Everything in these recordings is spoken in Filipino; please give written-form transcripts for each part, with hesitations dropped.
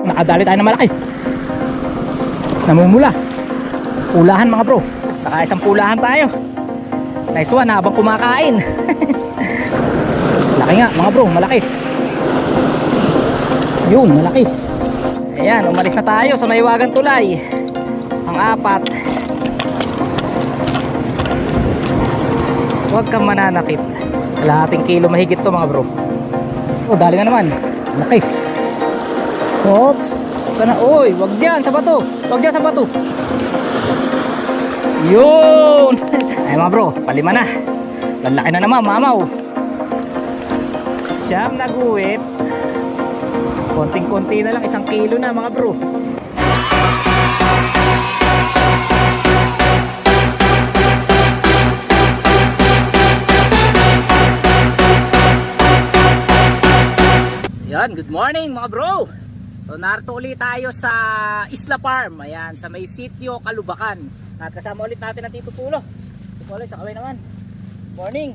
nakadali tayo ng malaki. Namumula. Pulahan mga bro. Saka isang pulahan tayo. Nice one habang kumakain. Laki nga mga bro, malaki. Yun, malaki. Ayan, umalis na tayo sa Mahiwagang Tulay. Ang apat. Huwag kang mananakit. Kalahating kilo mahigit to mga bro. Oh, dali nga naman. Laki. Oops. Uy, wag dyan sa bato. Wag dyan sa bato. Yun. Ay mga bro, palima na. Lalaki na naman, mamaw. Siyam na guwit. Konting-konti na lang, 1 kilo na mga bro. Yan, good morning mga bro. So narito ulit tayo sa Isla Farm. Ayan, sa may sitio Kalubakan. At kasama ulit natin ang Tito Tulo. Tito Tulo, sa kaway naman. Morning.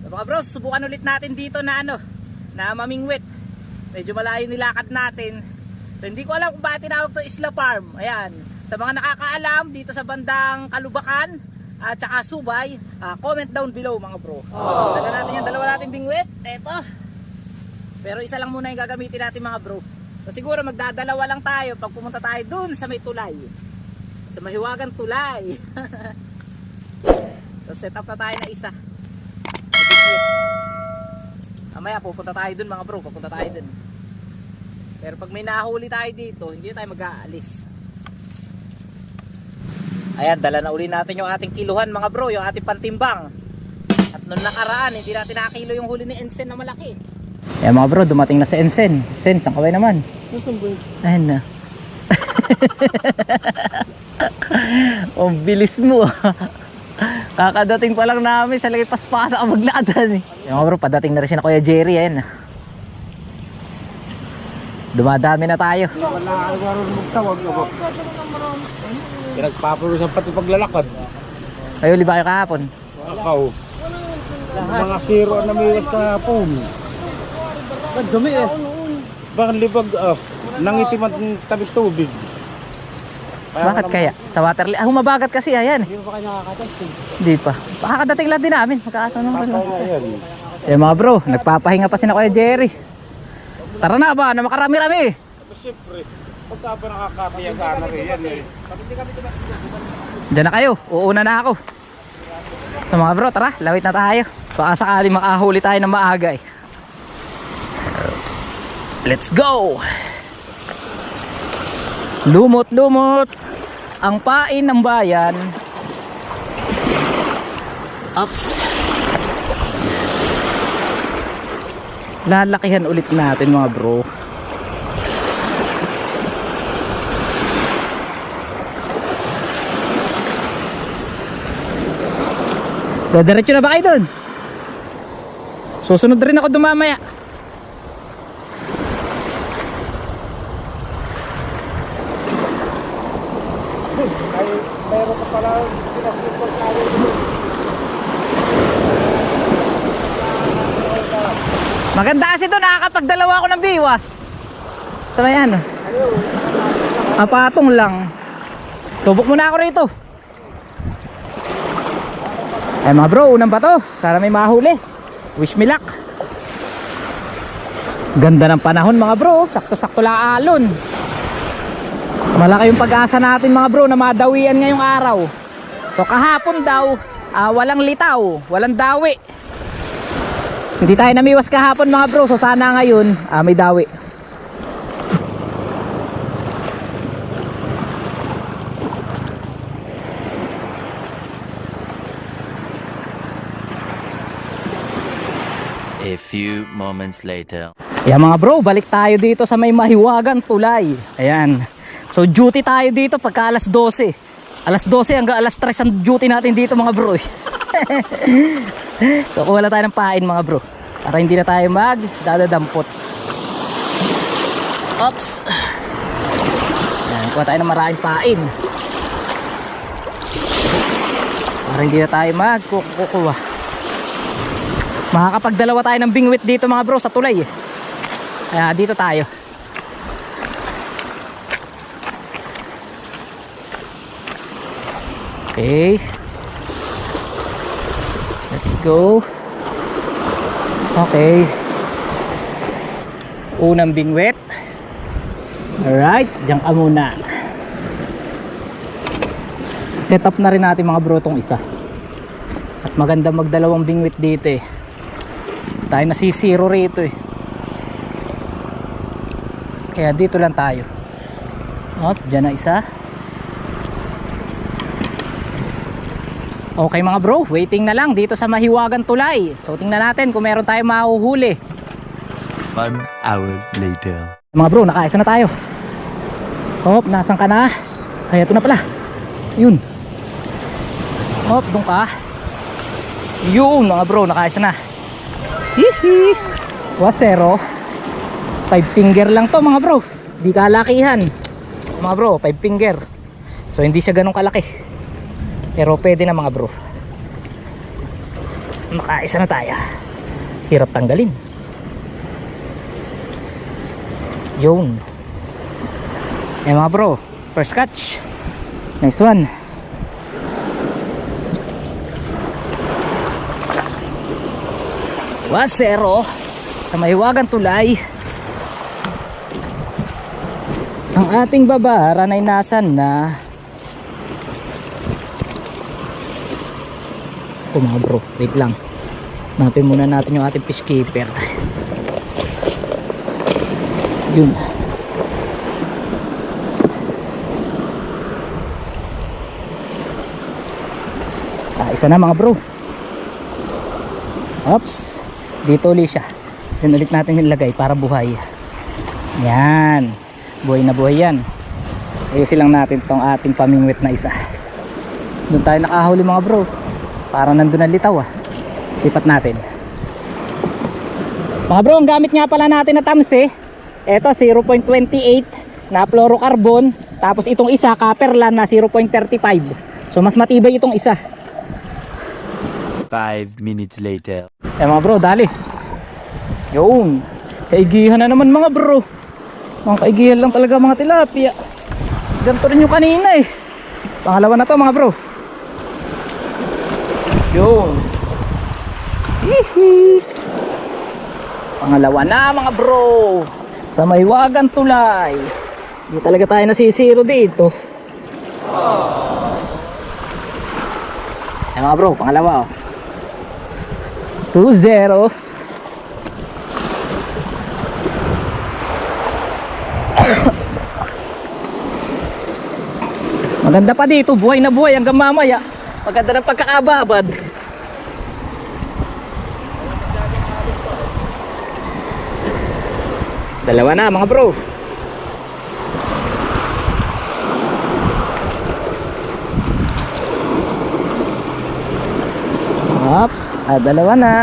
So mga bro, subukan ulit natin dito na na mamingwit. Medyo malayo nilakad natin. So hindi ko alam kung bakit tinawag to Isla Farm. Ayan, sa mga nakakaalam dito sa bandang Kalubakan at saka Subay, comment down below mga bro. Dala natin yung dalawa nating bingwit. Eto. Pero isa lang muna yung gagamitin natin mga bro. So siguro magdadalawa lang tayo pag pumunta tayo dun sa may tulay. Sa Mahiwagang Tulay. So set up na tayo na isa. Mamaya pupunta tayo dun mga bro, pupunta tayo dun. Pero pag may nahuli tayo dito, hindi tayo mag-aalis. Ayan, dala na uli natin yung ating kiluhan mga bro, yung ating pantimbang. At nung nakaraan, hindi natin nakakilo yung huli ni Ensen na malaki. Ayan mga bro, dumating na si Ensen. Ensen, saan kaway naman? Ayan na. Oh, bilis mo. Kakadating pa lang namin, sa lagi paspasa ka maglaadan eh. Yung mga bro, padating na rin si na Kuya Jerry. Ayan. Dumadami na tayo. Pinagpapalusan pati paglalakad. Kayo, liba kayo kahapon? Akaw. Mga zero na miwas kahapon. Dumi eh. Bakit libag nangitim ang tabing tubig? Bakit kaya? Sa water humabagat kasi, ayan. Hindi pa kayo nakakatest? Hindi pa. Makakadating lang din namin. Magkakaso naman. Yan. Eh mga bro, nagpapahinga pa si na Kuya Jerry. Tara na ba, na makarami-rami. Siyempre, pagka pa nakakatiyagaan na rin yan eh. Diyan na kayo, uuna na ako. So mga bro, tara, lawit na tayo. Baka sakali makahuli tayo ng maaga eh. Let's go! Lumot-lumot ang pain ng bayan. Ups. Lalakihan ulit natin mga bro. Dadiretso na ba kayo dun? Susunod rin ako dumamaya. Meron ka pala pinag-report namin. Maganda kasi doon, nakakapagdalawa ako ng biwas. So yan. Apatong lang. Subok muna ako rito. Eh mga bro, unang bato. Sana may mahuli. Wish me luck. Ganda ng panahon mga bro. Sakto-sakto lang alon. Malaki yung pag-asa natin mga bro na madawian ngayong araw. So kahapon daw, walang litaw, walang dawi. Hindi tayo namiwas kahapon mga bro. So sana ngayon may dawi. A few moments later. Ayan mga bro, balik tayo dito sa may Mahiwagang Tulay. Ayan. So duty tayo dito pagka alas 12. Alas 12 hanggang alas 3 ang duty natin dito mga bro. So kuha lang tayo ng pain mga bro, para hindi na tayo magdadampot. Oops. Ayan, kuha tayo ng maraming pain, para hindi na tayo magkukuha. Makakapagdalawa tayo ng bingwit dito mga bro sa tulay. Kaya dito tayo. Okay. Let's go. Okay. Unang bingwit. Alright, diyan ka muna. Set up na rin natin mga bro tong isa. At maganda magdalawang bingwit dito eh. Tayo nasisiro rito eh. Kaya dito lang tayo. Op, dyan na isa. Okay mga bro, waiting na lang dito sa Mahiwagang Tulay. So tingnan natin kung meron tayong mahuhuli. 1 hour later. Mga bro, nakaisa na tayo. Hop, nasan ka na? Ay, ito na pala. Yun. Hop, doon ka. Yun mga bro, nakaisa na. Hihi. Wasero. 5 finger lang to mga bro. Di kalakihan. Mga bro, 5 finger. So hindi siya ganun kalaki. Pero pwede na mga bro. Nakaisa na tayo. Hirap tanggalin. Yun. Eh mga bro, first catch. Nice one. Wasero sa Mahiwagang Tulay. Ang ating babaran ay nasan na? Ito mga bro, wait lang. Hanapin muna natin yung ating fish keeper. Yun. Isa na mga bro. Oops. Dito ulit siya. Yan ulit natin nilagay para buhay. Yan. Buhay na buhay yan. Ayusin lang natin tong ating pamingwit na isa. Doon tayo nakahuli mga bro. Parang nandun ang litaw ah. Lipat natin. Mga bro, ang gamit nga pala natin na tamsi. Ito 0.28 na fluorocarbon. Tapos itong isa copperlan na 0.35. So mas matibay itong isa. 5 minutes later. Eh mga bro, dali. Yun. Kaigihan na naman mga bro. Mga kaigihan lang talaga mga tilapia. Ganito rin yung kanina eh. Pangalawa na to mga bro. Yun. Hihi. Pangalawa na mga bro. Sa Mahiwagang Tulay. Hindi talaga tayo nasisiro dito. Eh mga bro, pangalawa oh. 2-0. Maganda pa dito, buhay na buhay hanggang mamaya. Maganda ng pagkakababad. Dalawa na mga bro. Oops, dalawa na.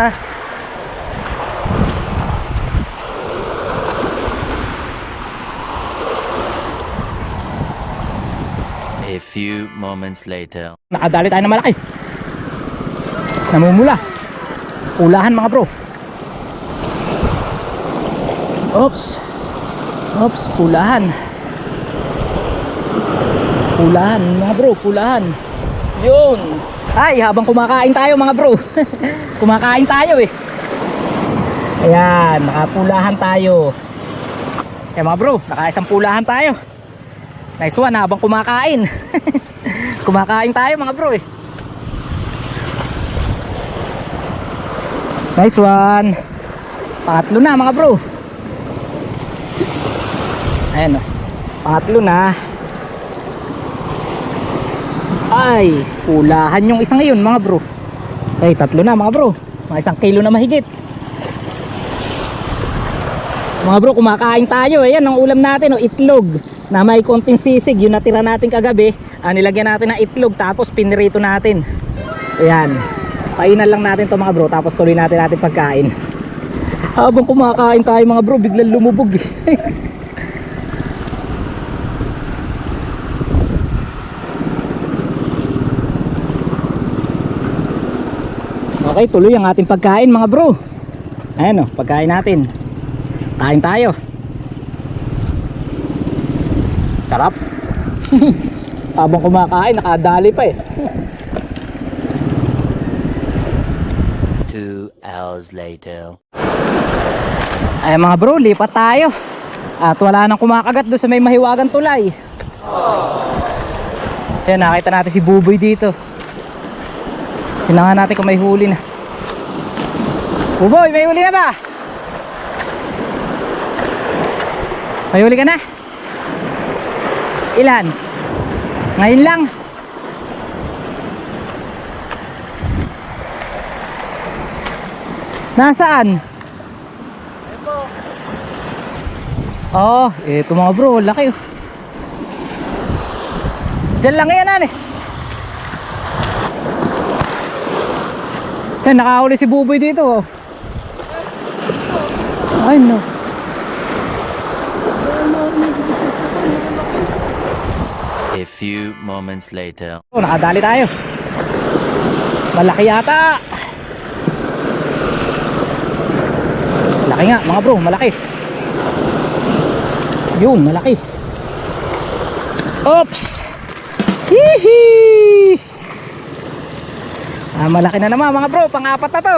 A few moments later. Nakadali tayo ng malaki. Namumula. Ulahan mga bro. Oops. Oops, pulahan. Pulahan mga bro, pulahan. Yun. Ay, habang kumakain tayo mga bro. Kumakain tayo eh. Ayan, nakapulahan tayo. Eh mga bro, nakaisang pulahan tayo. Nice one habang kumakain. Kumakain tayo mga bro eh. Nice one. Pangatlo na mga bro. Ayan o. Pangatlo na. Ay, pulahan yung isang ngayon mga bro. Ay, tatlo na mga bro. Mga 1 kilo na mahigit. Mga bro, kumakain tayo. Ayan ang ulam natin o, itlog na may konting sisig. Yung natira natin kagabi, nilagyan natin ng itlog tapos pinirito natin. Ayan. Painan lang natin to mga bro, tapos tuloy natin pagkain. Habang kumakain tayo mga bro, biglang lumubog eh. Okay, tuloy ang ating pagkain mga bro. Ayan o, pagkain natin. Kain tayo. Sarap. Habang kumakain, nakadali pa eh. 2 hours later. Ay mga bro, lipat tayo. At wala nang kumakagat doon sa may mahiwagang tulay. Kaya nakita natin si Buboy dito. Sinangan natin kung may huli na. Buboy, may huli na ba? May huli ka na? Ilan? Ngayon lang. Nasaan? Oh, eto mga bro, laki oh. Diyan lang yan eh. Saan nakahuli si Buboy dito oh. Ay no. A few moments later. Oh, nakadali tayo. Malaki yata. Malaki nga mga bro, malaki. Yun, malaki. Oops. Hihi. Malaki na naman mga bro, pang-apat na to.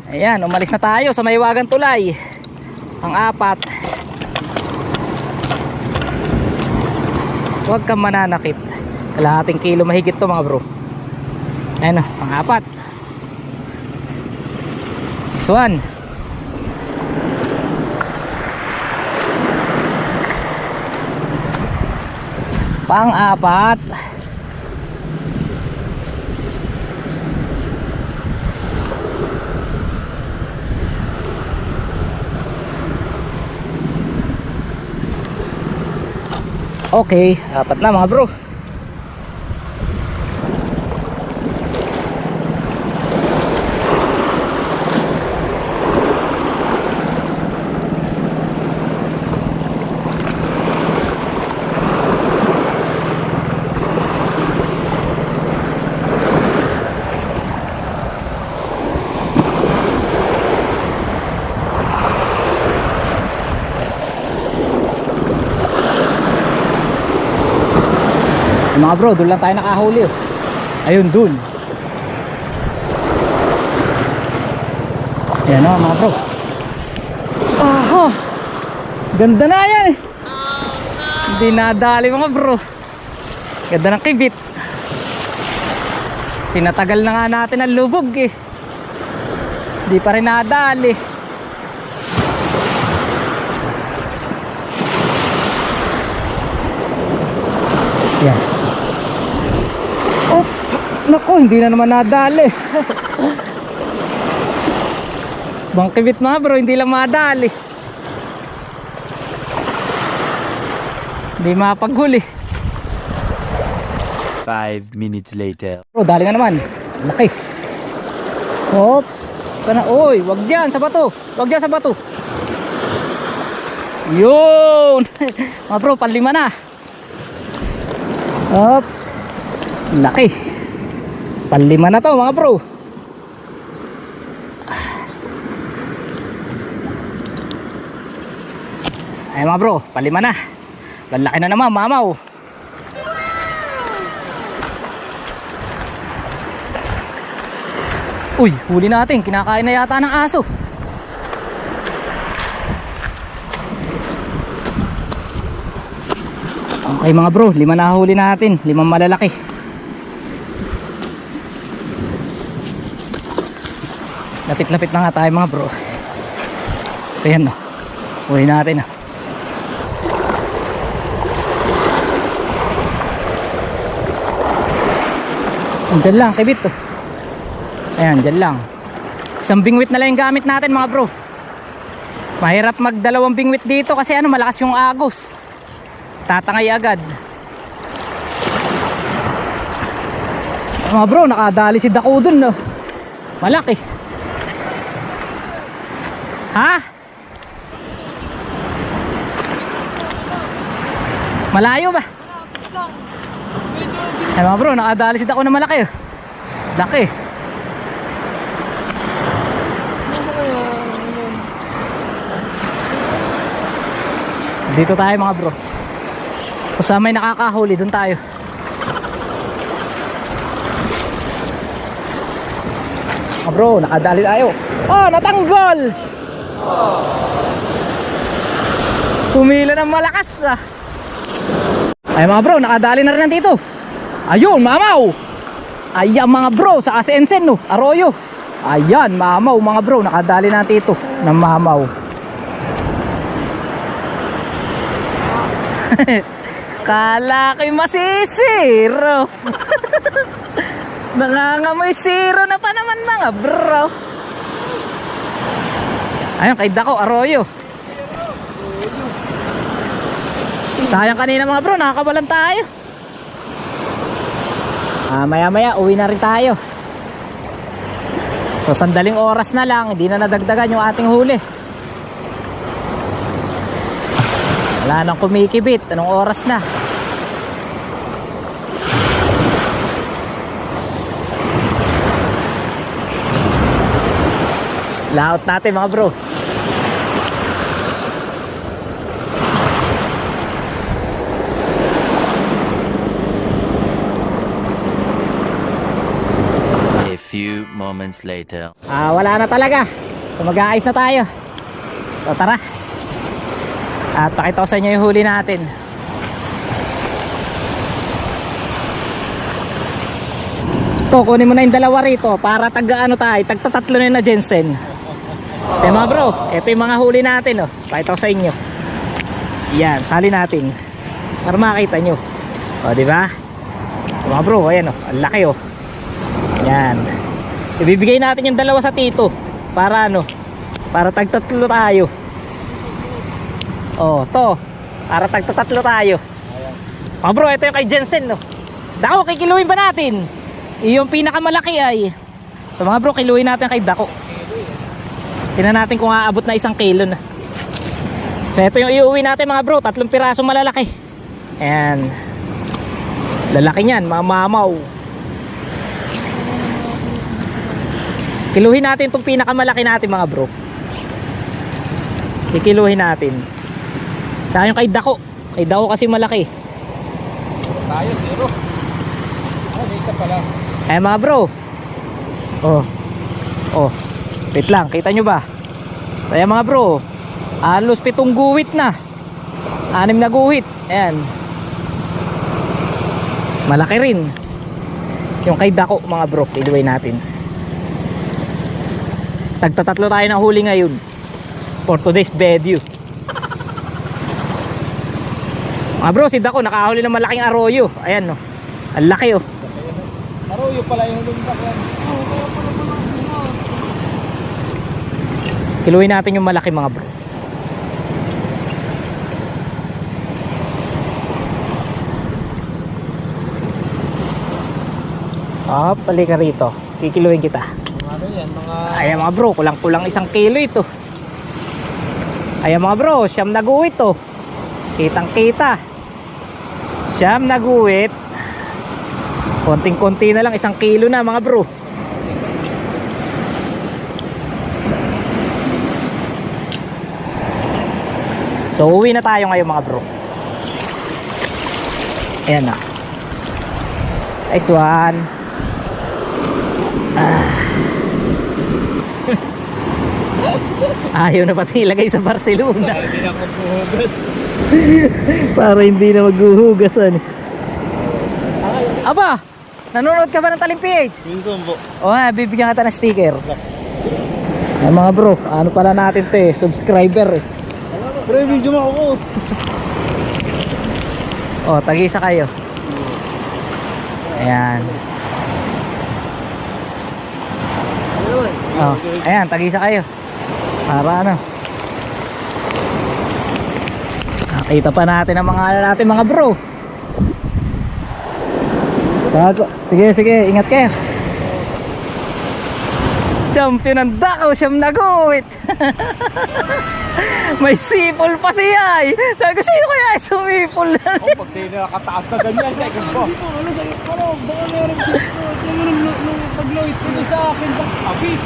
Ayan, umalis na tayo sa Mahiwagang Tulay. Pang-apat. Huwag kang mananakit. Kalahating kilo mahigit to mga bro. Ayan o, pang-apat. This one. Pang-apat. Okay, apat na mga bro. Mga bro, doon lang tayo nakahuli oh. Ayun doon. Ayan o mga bro. Aha, ganda na yan eh. Hindi nadali mga bro. Ganda ng kibit. Tinatagal na nga natin ang lubog eh. Hindi pa rin nadali. Yan. Oh, naku, hindi na naman nadali. Bangkibit mga bro, hindi lang madali. Hindi mapaghuli. 5 minutes later. Bro, dali na naman. Laki. Oops. Kana, oy, wag diyan sa bato. Wag diyan sa bato. Yun. Mga bro, panlima na. Oops. Laki. Panlima na to mga bro. Ay mga bro, panlima na. Lalaki na naman mamaw. Uy, huli natin. Kinakain na yata ng aso. Okay mga bro, 5 na huli natin. 5 malalaki. Lapit-lapit na nga tayo mga bro. So yan no. Huli natin no. Diyan lang, kibit to. Ayan, dyan lang. Isang bingwit na lang yung gamit natin mga bro. Mahirap magdalawang bingwit dito kasi ano, malakas yung agos. Tatangay agad. Mga bro, nakadali si Daku dun no. Malaki. Ha? Malayo ba? Ay mga bro, nakadali si Daku na malaki oh. Laki. Dito tayo mga bro. Kung saan may nakakahuli, dun tayo. Mga bro, nakadali tayo. Oh, natanggal! Tumila ng malakas ah. Ay mga bro, nakadali na rin dito. Ayun, mamaw. Ayan mga bro, sa Asensen no, Arroyo. Ayan, mamaw mga bro, nakadali na dito ng mamaw. Kala ko'y masisiro. Nangangamoy siro na pa naman mga bro. Ayun, kay Dako, Arroyo. Sayang kanina mga bro, nakakabalan tayo. Maya maya uwi na rin tayo. So sandaling oras na lang, hindi na nadagdagan yung ating huli. Wala nang kumikibit. Anong oras na? Laot natin mga bro. A few moments later. Wala na talaga. So mag-aayos na tayo. So tara. At pakita ko sa inyo yung huli natin. Ito, kunin mo na yung dalawa rito para tag-ano tayo, tagtatatlo na Jensen. So mga bro, ito yung mga huli natin. Pakita ko sa inyo. Yan, sali natin para makita nyo. O diba? So, mga bro, ayan ang laki Yan. Ibibigay natin yung dalawa sa tito para para tagtatlo tayo. To. Para tagtatatlo tayo. Mga bro, ito yung kay Jensen Dako, kikiluin ba natin? Yung pinakamalaki ay. So mga bro, kiluin natin kay Dako. Tingnan natin kung aabot na 1 kilo na. So ito yung iuwi natin mga bro, 3 piraso malalaki. Ayan. Lalaki niyan, mga mamaw. Kiluhin natin itong pinakamalaki natin mga bro. Kikiluhin natin. Saka yung kay Dako. Kay Dako kasi malaki. Tayo, 0. May isa pala. Eh mga bro. Wait lang, kita nyo ba? Kaya mga bro, halos 7 guhit na. 6 na guhit. Ayan. Malaki rin. Yung kay Dako mga bro, kiluhin natin. Tagtatatlo tayo ng huli ngayon for today's video. Mga bro, si Dako nakahuli ng malaking arroyo. Ayan ang laki Arroyo pala yung lumpak yan. Kiluhin natin yung malaki mga bro. Pali ka rito. Kikiluhin kita. Ano yan, mga... Ayan mga bro, kulang-kulang 1 kilo ito. Ayan mga bro, 9 na guhit Kitang kita. 9 na guhit. Konting-konti na lang, 1 kilo na mga bro. So uwi na tayo ngayon mga bro. Ayan na. Nice one. Ayaw na pati ilagay sa Barcelona. Hindi na maghuhugas. Para hindi na maghuhugasan. Aba, nanonood ka ba ng Talim PH? Minsan po. Bibigyan kita ng sticker. Ay mga bro, ano pala natin subscriber Pre, video mo ako. tag-isa kayo. Ayan. Ayan, tag-isa kayo. Para nakita pa natin ang mga bro. Sige, ingat kayo. Champion ng Dako, 9 na guhit. May sipol pa siya Sabi ko, sino kaya sumipol na? Pag di nakataas na ganyan, second po. Baka meron pag-load ko sa akin, abit.